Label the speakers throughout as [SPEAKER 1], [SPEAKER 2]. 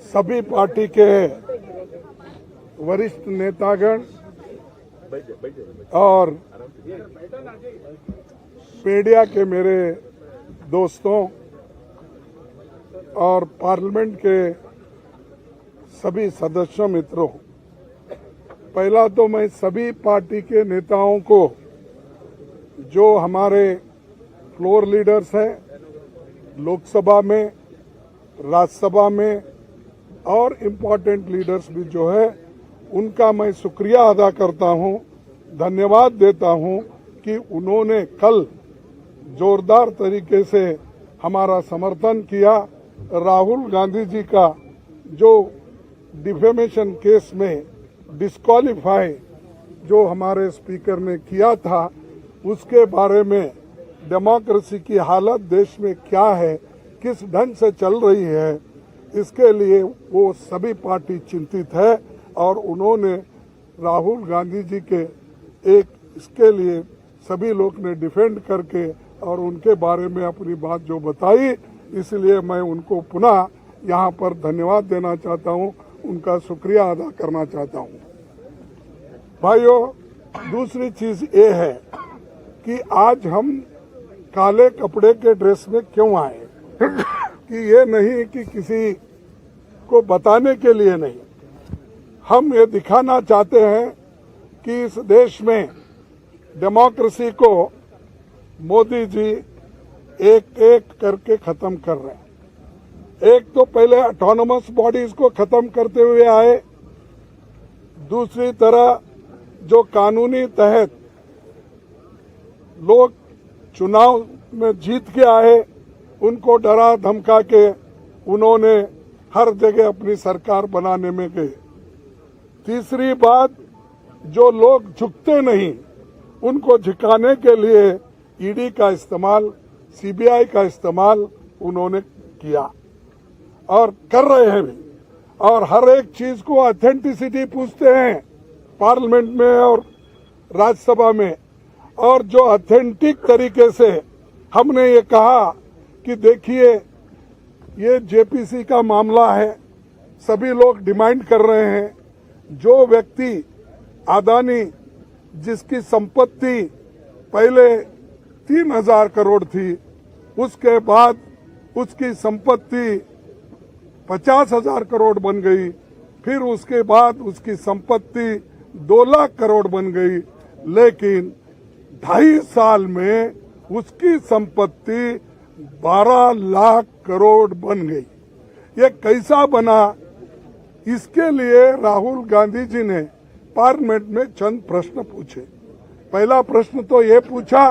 [SPEAKER 1] सभी पार्टी के वरिष्ठ नेतागण और मीडिया के मेरे दोस्तों और पार्लियामेंट के सभी सदस्यों मित्रों, पहला तो मैं सभी पार्टी के नेताओं को, जो हमारे फ्लोर लीडर्स हैं लोकसभा में, राज्यसभा में और इम्पोर्टेंट लीडर्स भी जो है, उनका मैं शुक्रिया अदा करता हूं, धन्यवाद देता हूं कि उन्होंने कल जोरदार तरीके से हमारा समर्थन किया। राहुल गांधी जी का जो डिफेमेशन केस में डिस्क्वालीफाई जो हमारे स्पीकर ने किया था, उसके बारे में डेमोक्रेसी की हालत देश में क्या है, किस ढंग से चल रही है, इसके लिए वो सभी पार्टी चिंतित है और उन्होंने राहुल गांधी जी के इसके लिए सभी लोग ने डिफेंड करके और उनके बारे में अपनी बात जो बताई, इसलिए मैं उनको पुनः यहाँ पर धन्यवाद देना चाहता हूँ, उनका शुक्रिया अदा करना चाहता हूँ। भाइयों, दूसरी चीज ये है कि आज हम काले कपड़े के ड्रेस में क्यों आए कि ये नहीं कि किसी को बताने के लिए नहीं, हम ये दिखाना चाहते हैं कि इस देश में डेमोक्रेसी को मोदी जी एक एक करके खत्म कर रहे हैं। एक तो पहले ऑटोनोमस बॉडीज को खत्म करते हुए आए, दूसरी तरह जो कानूनी तहत लोग चुनाव में जीत के आए, उनको डरा धमका के उन्होंने हर जगह अपनी सरकार बनाने में गए। तीसरी बात, जो लोग झुकते नहीं उनको झुकाने के लिए ईडी का इस्तेमाल, सीबीआई का इस्तेमाल उन्होंने किया और कर रहे हैं भी, और हर एक चीज को ऑथेंटिसिटी पूछते हैं पार्लियामेंट में और राज्यसभा में। और जो ऑथेंटिक तरीके से हमने ये कहा कि देखिए ये जेपीसी का मामला है, सभी लोग डिमांड कर रहे हैं, जो व्यक्ति अदानी जिसकी संपत्ति पहले 3,000 करोड़ थी, उसके बाद उसकी संपत्ति 50,000 करोड़ बन गई, फिर उसके बाद उसकी संपत्ति 2 लाख करोड़ बन गई, लेकिन 2.5 साल में उसकी संपत्ति 12 लाख करोड़ बन गई। ये कैसा बना? इसके लिए राहुल गांधी जी ने पार्लियामेंट में चंद प्रश्न पूछे। पहला प्रश्न तो ये पूछा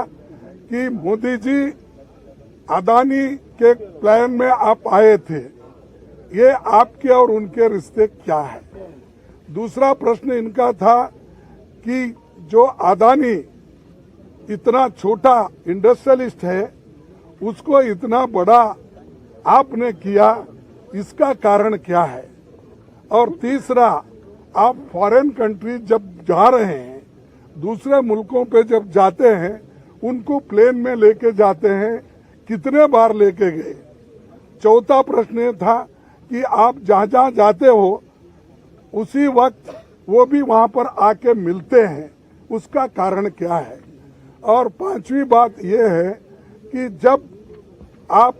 [SPEAKER 1] कि मोदी जी, अदानी के प्लान में आप आए थे, ये आपके और उनके रिश्ते क्या है? दूसरा प्रश्न इनका था कि जो अदानी इतना छोटा इंडस्ट्रियलिस्ट है, उसको इतना बड़ा आपने किया, इसका कारण क्या है? और तीसरा, आप फॉरेन कंट्री जब जा रहे हैं, दूसरे मुल्कों पे जब जाते हैं, उनको प्लेन में लेके जाते हैं, कितने बार लेके गए? चौथा प्रश्न ये था कि आप जहां जहां जाते हो उसी वक्त वो भी वहां पर आके मिलते हैं, उसका कारण क्या है? और पांचवी बात यह है कि जब आप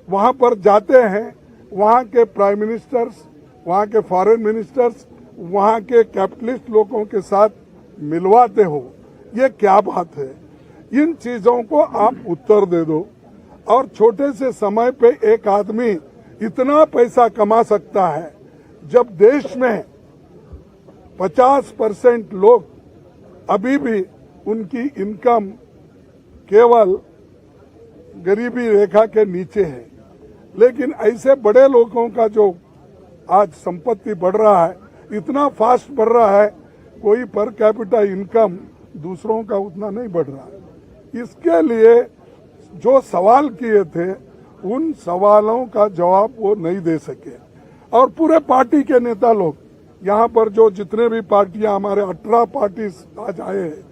[SPEAKER 1] वहां पर जाते हैं, वहां के प्राइम मिनिस्टर्स, वहां के फॉरेन मिनिस्टर्स, वहां के कैपिटलिस्ट लोगों के साथ मिलवाते हो, ये क्या बात है? इन चीजों को आप उत्तर दे दो। और छोटे से समय पे एक आदमी इतना पैसा कमा सकता है, जब देश में 50% लोग अभी भी उनकी इनकम केवल गरीबी रेखा के नीचे है। लेकिन ऐसे बड़े लोगों का जो आज संपत्ति बढ़ रहा है, इतना फास्ट बढ़ रहा है, कोई पर कैपिटा इनकम दूसरों का उतना नहीं बढ़ रहा है। इसके लिए जो सवाल किए थे, उन सवालों का जवाब वो नहीं दे सके। और पूरे पार्टी के नेता लोग यहाँ पर जो जितने भी पार्टियां, हमारे 18 पार्टी आज आए हैं,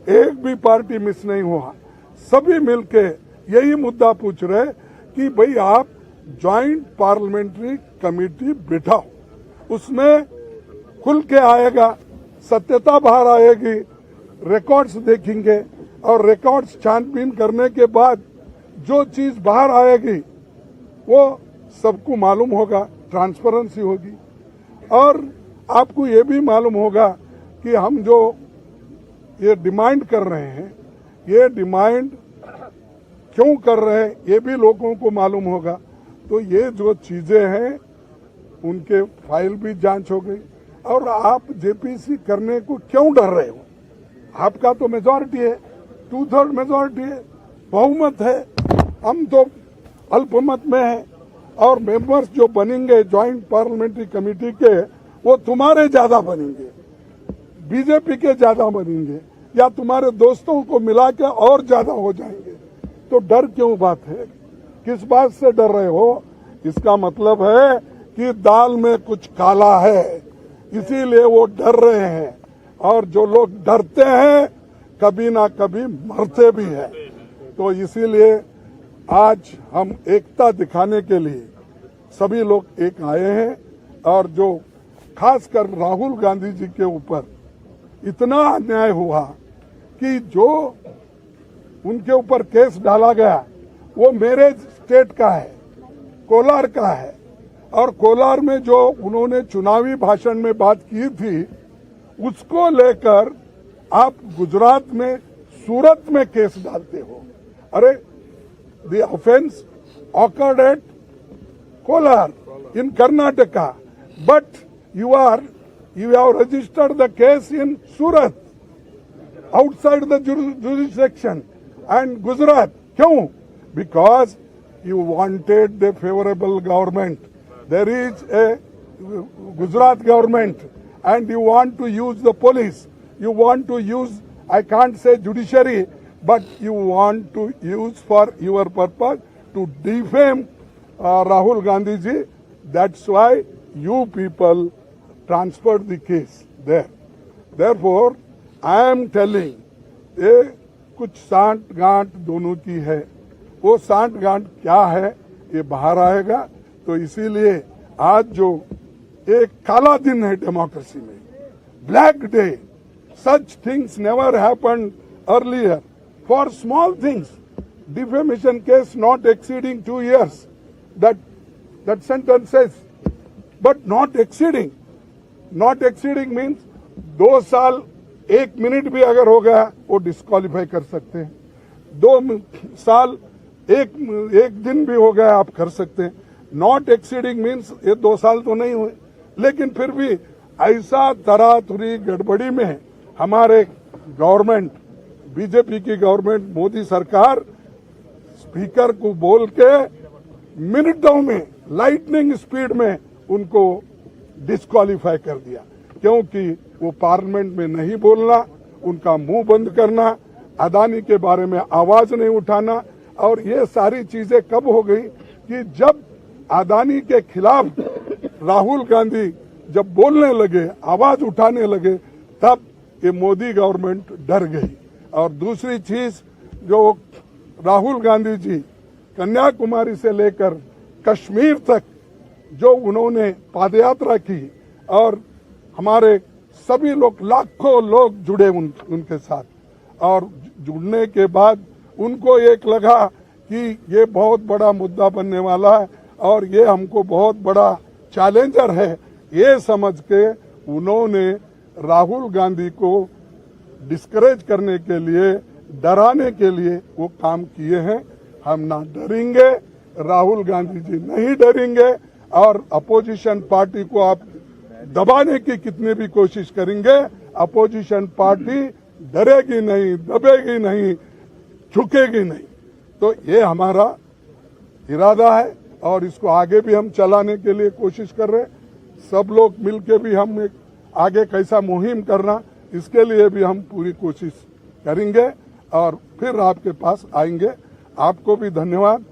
[SPEAKER 1] एक भी पार्टी मिस नहीं हुआ, सभी मिलके यही मुद्दा पूछ रहे कि भाई आप ज्वाइंट पार्लियामेंट्री कमेटी बिठाओ, उसमें खुल के आएगा, सत्यता बाहर आएगी, रिकॉर्ड्स देखेंगे और रिकॉर्ड्स छानबीन करने के बाद जो चीज बाहर आएगी वो सबको मालूम होगा, ट्रांसपेरेंसी होगी। और आपको ये भी मालूम होगा कि हम जो ये डिमांड कर रहे हैं, ये डिमांड क्यों कर रहे हैं, ये भी लोगों को मालूम होगा। तो ये जो चीजें हैं उनके फाइल भी जांच हो गई। और आप जेपीसी करने को क्यों डर रहे हो? आपका तो मेजॉरिटी है, 2/3 मेजॉरिटी है, बहुमत है, हम तो अल्पमत में है। और मेंबर्स जो बनेंगे ज्वाइंट पार्लियामेंट्री कमेटी के, वो तुम्हारे ज्यादा बनेंगे, बीजेपी के ज्यादा बनेंगे, या तुम्हारे दोस्तों को मिला के और ज्यादा हो जाएंगे। तो डर क्यों बात है? किस बात से डर रहे हो? इसका मतलब है कि दाल में कुछ काला है, इसीलिए वो डर रहे हैं। और जो लोग डरते हैं कभी ना कभी मरते भी हैं। तो इसीलिए आज हम एकता दिखाने के लिए सभी लोग एक आए हैं। और जो खासकर राहुल गांधी जी के ऊपर इतना अन्याय हुआ कि जो उनके ऊपर केस डाला गया वो मेरे स्टेट का है, कोलार का है। और कोलार में जो उन्होंने चुनावी भाषण में बात की थी, उसको लेकर आप गुजरात में, सूरत में केस डालते हो। अरे, the offence occurred at Kolar in Karnataka, but you have registered the case in Surat, outside the jurisdiction, and Gujarat. क्यों? Because you wanted the favorable government. There is a Gujarat government, and you want to use the police. You want to use, I can't say judiciary, but you want to use for your purpose to defame Rahul Gandhi ji. That's why you people transferred the case there. Therefore, I am telling, ये कुछ सांठ गांठ दोनों की है। वो सांठ गांठ क्या है ये बाहर आएगा। तो इसीलिए आज जो एक काला दिन है डेमोक्रेसी में, black day, such things never happened earlier for small things, defamation case not exceeding 2 years, that sentence says, but not exceeding. Not exceeding means 2 साल 1 मिनट भी अगर हो गया वो डिस्क्वालीफाई कर सकते हैं। 2 साल 1 दिन भी हो गया आप कर सकते हैं। नॉट एक्सीडिंग मीन्स ये 2 साल तो नहीं हुए, लेकिन फिर भी ऐसा तरातुरी गड़बड़ी में हमारे गवर्नमेंट, बीजेपी की गवर्नमेंट, मोदी सरकार स्पीकर को बोल के मिनटों में, लाइटनिंग स्पीड में उनको डिस्क्वालीफाई कर दिया। क्योंकि वो पार्लियामेंट में नहीं बोलना, उनका मुंह बंद करना, अदानी के बारे में आवाज नहीं उठाना। और ये सारी चीजें कब हो गई कि जब अदानी के खिलाफ राहुल गांधी जब बोलने लगे, आवाज उठाने लगे, तब ये मोदी गवर्नमेंट डर गई। और दूसरी चीज, जो राहुल गांधी जी कन्याकुमारी से लेकर कश्मीर तक जो उन्होंने पादयात्रा की, और हमारे सभी लोग, लाखों लोग जुड़े उनके साथ। और जुड़ने के बाद उनको एक लगा कि ये बहुत बड़ा मुद्दा बनने वाला है और ये हमको बहुत बड़ा चैलेंजर है। ये समझ के उन्होंने राहुल गांधी को डिस्करेज करने के लिए, डराने के लिए वो काम किए हैं। हम ना डरेंगे, राहुल गांधी जी नहीं डरेंगे। और अपोजिशन पार्टी को आप दबाने की कितनी भी कोशिश करेंगे, अपोजिशन पार्टी डरेगी नहीं, दबेगी नहीं, झुकेगी नहीं। तो ये हमारा इरादा है और इसको आगे भी हम चलाने के लिए कोशिश कर रहे हैं। सब लोग मिलके भी हम एक आगे कैसा मुहिम करना, इसके लिए भी हम पूरी कोशिश करेंगे और फिर आपके पास आएंगे। आपको भी धन्यवाद।